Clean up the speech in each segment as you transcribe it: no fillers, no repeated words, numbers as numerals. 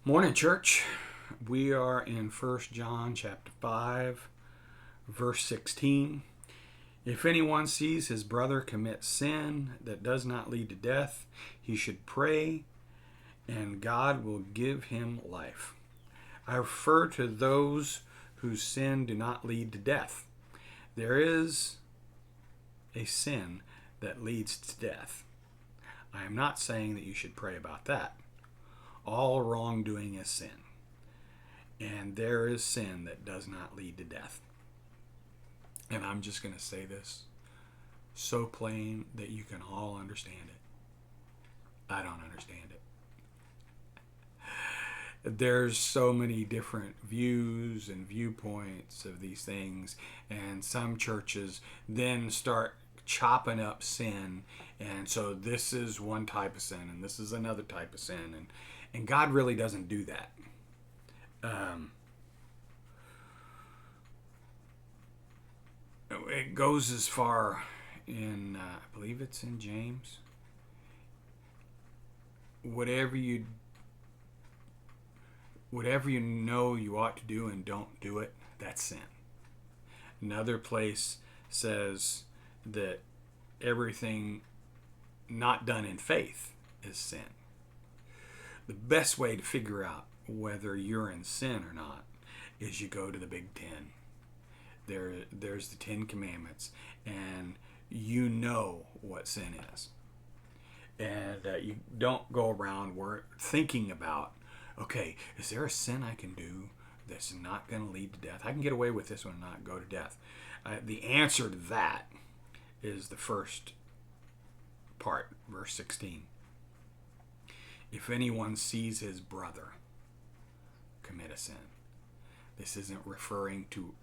Morning, church. We are in 1 John chapter 5, verse 16. If anyone sees his brother commit sin that does not lead to death, he should pray, and God will give him life. I refer to those whose sin do not lead to death. There is a sin that leads to death. I am not saying that you should pray about that. All wrongdoing is sin. And there is sin that does not lead to death. And I'm just going to say this so plain that you can all understand it. I don't understand it. There's so many different views and viewpoints of these things. And some churches then start chopping up sin. And so this is one type of sin and this is another type of sin. And God really doesn't do that. It goes as far in, I believe it's in James. Whatever you know you ought to do and don't do it, that's sin. Another place says that everything not done in faith is sin. The best way to figure out whether you're in sin or not is you go to the Big Ten. There's the 10 Commandments, and you know what sin is. And you don't go around thinking about, okay, is there a sin I can do that's not going to lead to death? I can get away with this one and not go to death. The answer to that is the first part, verse 16. If anyone sees his brother commit a sin, this isn't referring to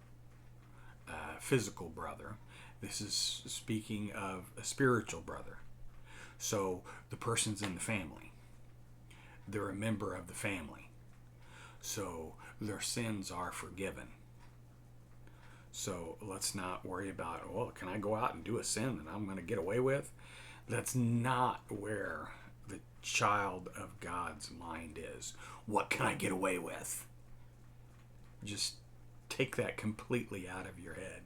a physical brother. This is speaking of a spiritual brother. So the person's in the family. They're a member of the family. So their sins are forgiven. So let's not worry about, well, can I go out and do a sin that I'm going to get away with? That's not where the child of God's mind is. What can I get away with? Just take that completely out of your head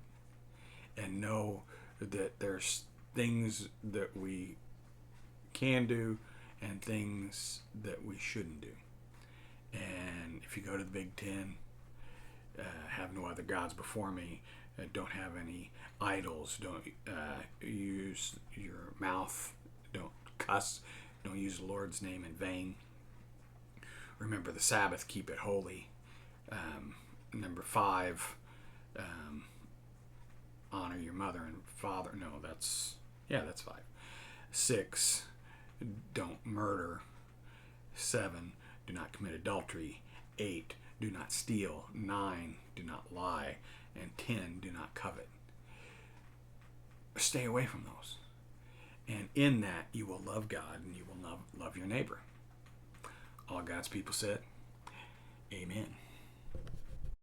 and know that there's things that we can do and things that we shouldn't do. And if you go to the Big Ten, have no other gods before me, don't have any idols, don't use your mouth, don't cuss, don't use the Lord's name in vain. Remember the Sabbath, keep it holy. Number 5, honor your mother and father. No, that's 5. 6, don't murder. 7, do not commit adultery. 8, do not steal. 9, do not lie. And 10, do not covet. Stay away from those. And in that, you will love God and you will love your neighbor. All God's people said, amen.